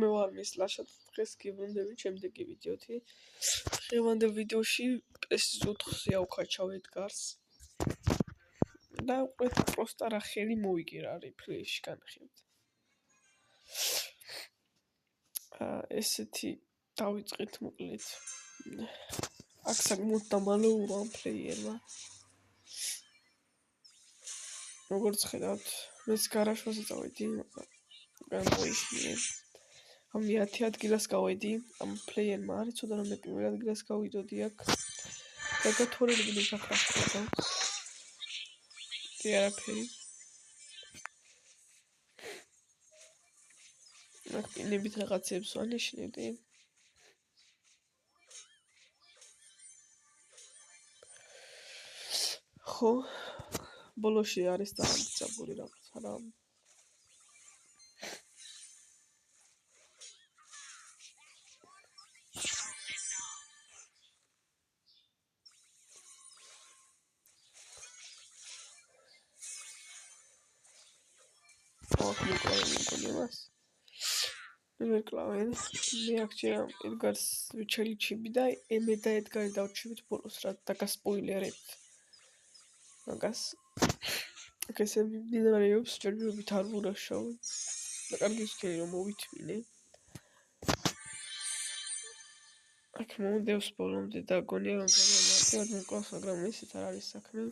მე ვარ მის ლაშად დღეს გიბრუნდებით შემდეგი ვიდეოთი. დღევანდელ ვიდეოში პრესის 4-ზე ავქაჩავ ედგარს. და უყურეთ პროსტა რა ხელი მოვიგე რა რეფრეში განხილეთ. ესეთი დავიწყეთ მოკლედ. აქ საკმაოდ დამალულო ამ პლეიერმა. როგორც ხედავთ, მეც გარაჟვაზე წავედი, მაგრამ მოიშლია. ამ 10 ადგილას გავედი, ამ პლეიერმა არ იცოდა რომ მე პირველ ადგილას გავიდოდი აქ. და გათვალებული საფრთხეა. კი არაფერი. აქ პინებით რაღაცებს ვანიშნებდი. ხო, ბოლოში არის დამწაბული რაღაცა რა. ვერ კლავენ, მე აქ ჯერ ედგარს ვიჩელიჩიბი და ემე და ედგარი დავჩვით ბოლოს რა დაგასპოილერებთ. მაგას აქ ესე მიმდინარეობს ჯერჯერობით არ ვურაშავ. და კარგი ვსქერი რომ მოვითმინე. აქ მომდევს ბოლომდე და გონია რომ ძალიან მარტივად მოკლავს, მაგრამ ესეც არ არის საქმე.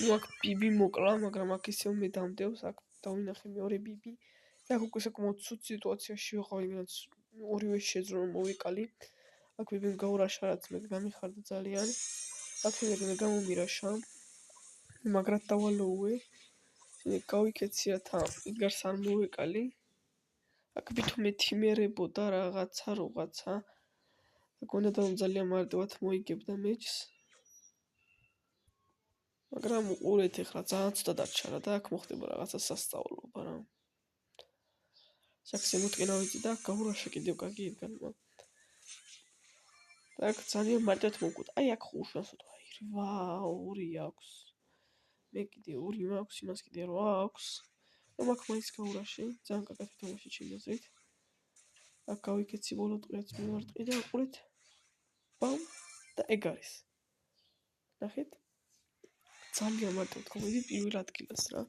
ნუ აქ ბიბი მოკლა, მაგრამ აქ ისევ მე დამდევს, აქ დავინახე მეორე ბიბი. და აქ უკვე საკმაოდ ცუდ სიტუაციაში ვიყავი, ვინაც ორივე შეძლო რომ მოვიკალი. აქ ბიბიმ გაურაშა რაც მე გამიხარდა ძალიან. აქ მე გამომირაშა. მაგრად დავალოუე. გავიქეცი რათა ედგარს არ მოვეკალი. აქ ვითომ ეთიმერებოდა რაღაცა. გონდა რომ ძალიან მარტივად მოიგებდა მეჩს. მაგრამ უყურეთ ეხლა ძალიან ცუდა დარჩა და აქ მოხდება რაღაცა სასწაულობა რა. საქმე მოტკინავდი და გაურაშა კიდევ კარგი ედგარმა. და აქ ძალიან მარტივად მოვკვდა. აი აქ უშუალოდ აი 8 აქვს. მე კიდე 2 მაქვს, იმას კიდე 8 აქვს. და მაგ მაინც გაურაში, ძალიან კარგად თამაში ჩინოზეთ. აქ გავიქეცი ბოლო ტყეც მივარტყი და უყურეთ. ბამ და ეგ არის. ნახეთ? ძალიან მარტივად გავიდი პირველ ადგილას რა.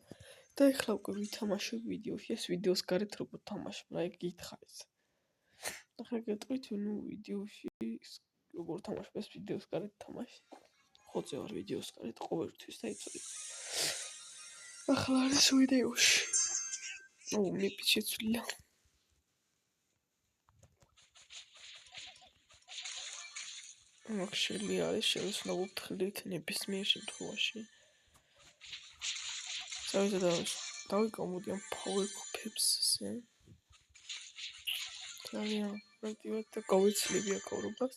და ეხლა უკვე ვითამაშებ ვიდეოში, ეს ვიდეოს გარეთ როგორ თამაშობ რა, ეგ გითხარით. ახლა გეტყვით, ნუ ვიდეოში როგორ თამაშობ, ეს ვიდეოს გარეთ თამაში. ხოწე ვარ ვიდეოს გარეთ ყოველთვის და იცოდეთ. ახლა არის ვიდეოში. მე შეცვლილა. აქ შელი არის, შევსვლა ვუფრთხილდით ნებისმიერ შემთხვევაში. დავიკავმოდი ამ power cube-ზე. ძალიან მარტივად და გავიცლები აკავრობას.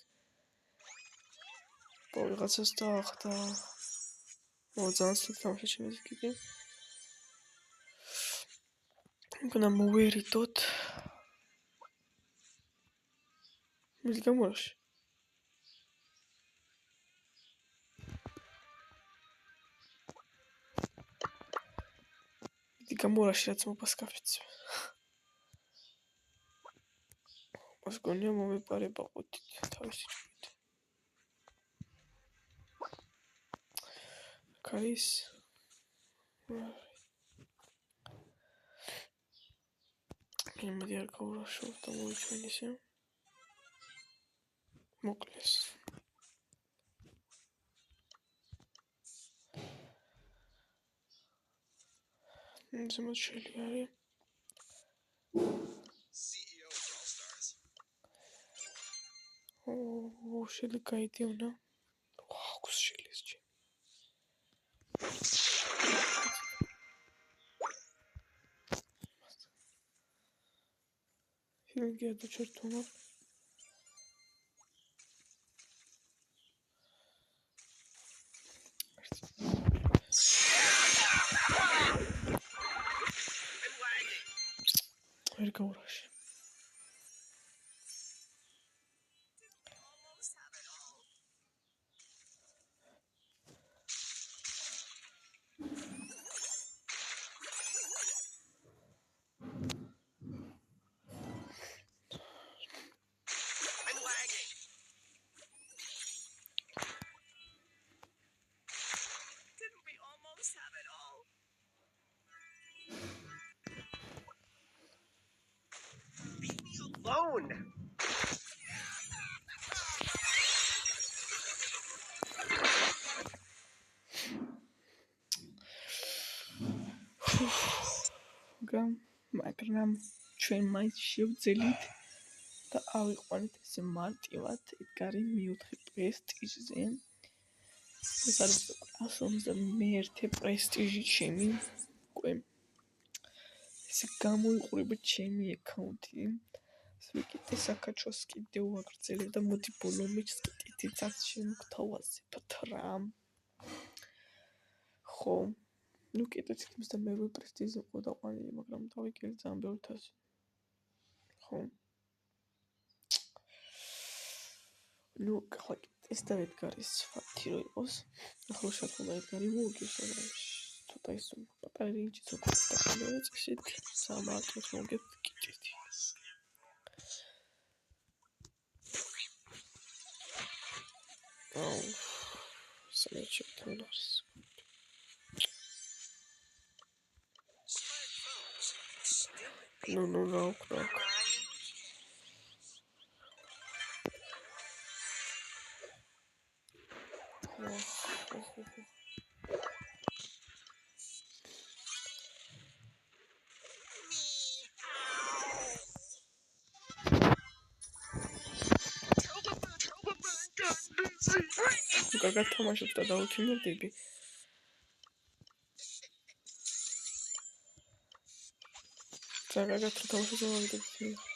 ვიღაცას დაახდა. ძალიან სწორად თამაში შემიძლია კიდე. მგონა მოვერიდოთ. მის გამორაში. გამორაში რაც მოპასკაფიც. მას გონია მომეპარება ყუთით თავისი ჯგუფით. კაის. იმედი არ გაურაშავ და მოვიჩვენ ისე. მოკლეს. ზემოთ შელი არის. შელი გაიდევნა. აქვს შელი ეს ჯი. შელი და ჩერტონა. ვერ გაურაში. alone. მაგრამ ჩვენ მაინც შევძელით და ავიყვანეთ ესე მარტივად ედგარი მიუთხე პრესტიჟზე. ეს არის 151 პრესტიჟი ჩემი. უკვე ესე გამოიყურება ჩემი აკაუნტი. ვიკიდე საკაჩოს კიდევ აგრძელებ და მოდი ბოლომდე კიდეც შემოგთავაზებთ რა. ხო, ნუ კიდეც ის და მე პრესტიჟზე ყო დაყვანილი, მაგრამ დავიკელე ძალიან ბევრი თასი. ხო. ნუ ხო ეს და ედგარის ფაქტი რო იყოს. ახლა შეთქმა ედგარი მოგიგებს აგრეთვე. ცოტა ის პაპერი რინჩიც უკვე დაკიდე წესით სამარტოს მოგებ კიდეთი. აუ სამეჩეთონას ნუ რა უკრა კარგად თამაშობ და დავუთიმერდები. კარგად თამაშობ და დავუთიმერდები.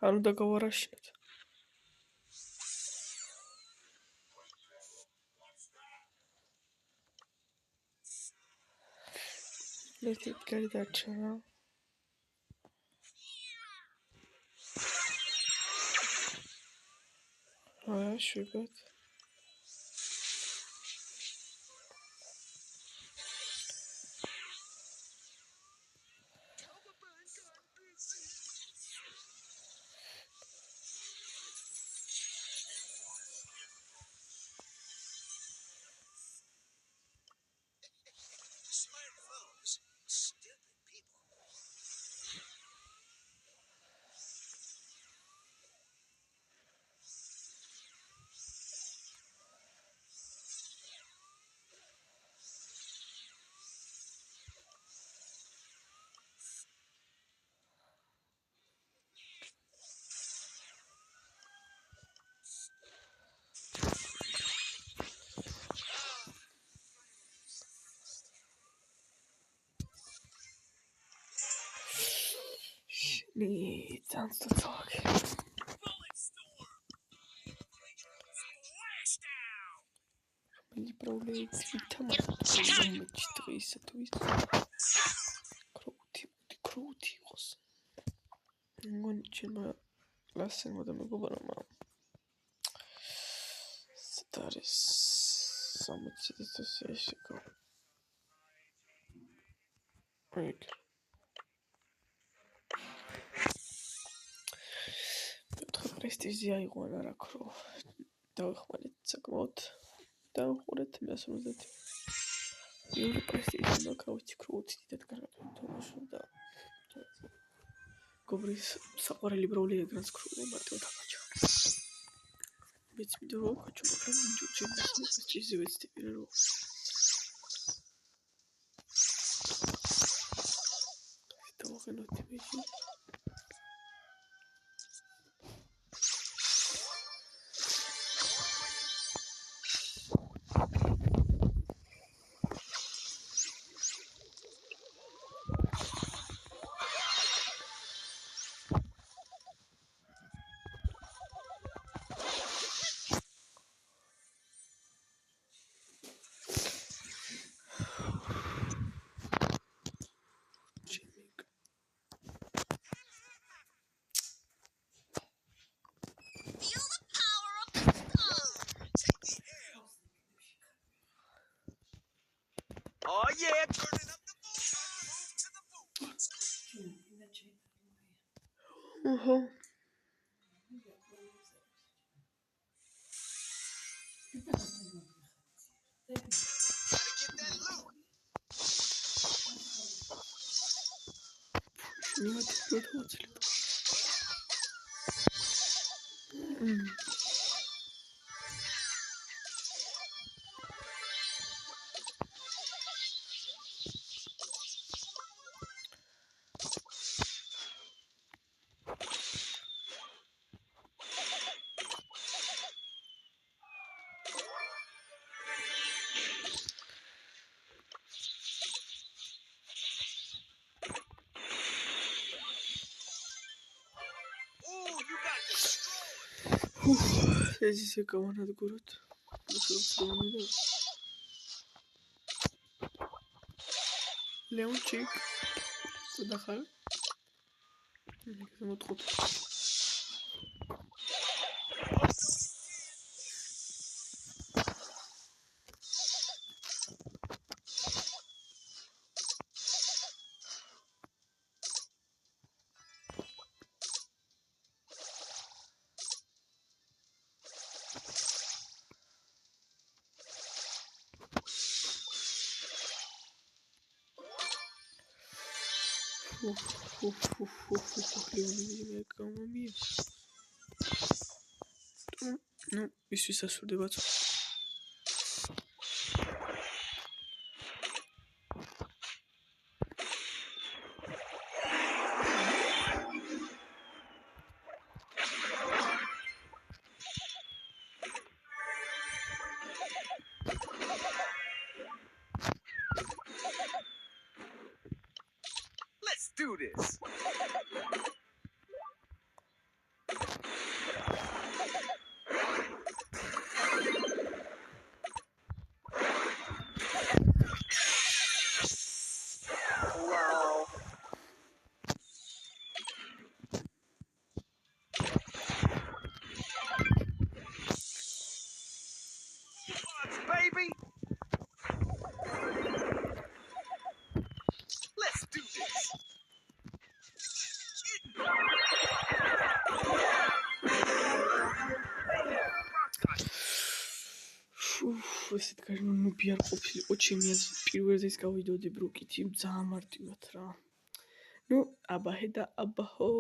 არ უნდა გავარაშინოთ. ერთი ედგარი დარჩა რა. შვიდად. Sounds to talk. Really probably Crowty was. I'm going to change my lesson with them. That is so much to say. Break. პრესტიჟი აიყვანა რა ქრო. დავეხმარეთ საკმაოდ. დავხურეთ 150. იური პრესტიჟი ნოკაუთი ქროუთი დიდად კარგად თამაშობ და გობრის საყვარელი ბროული ეგრანს ქროვა მარტო თამაშობ. მეც მინდა რომ ვაკაჩო, მაგრამ ჯუჯი პრესტიჟი ვეცდები რა. დავხენოთ იმედი. Oh yeah, turning up the volume. ოჰო. ეს ისე გავანადგუროთ. ლეონჩიკ. კუდა ხარ? მოთხოთ. Ну, ისთვის ასურდებათ. Let's do this. Wow. Baby. Let's do this. ესეთ გარნუბი არ ყოფილიყო ჩემი აზრით პირველ დღეს გავიდოდი ბრუკით იმ ძალიან მარტივად რა. ნუ აბაჰე და აბაჰო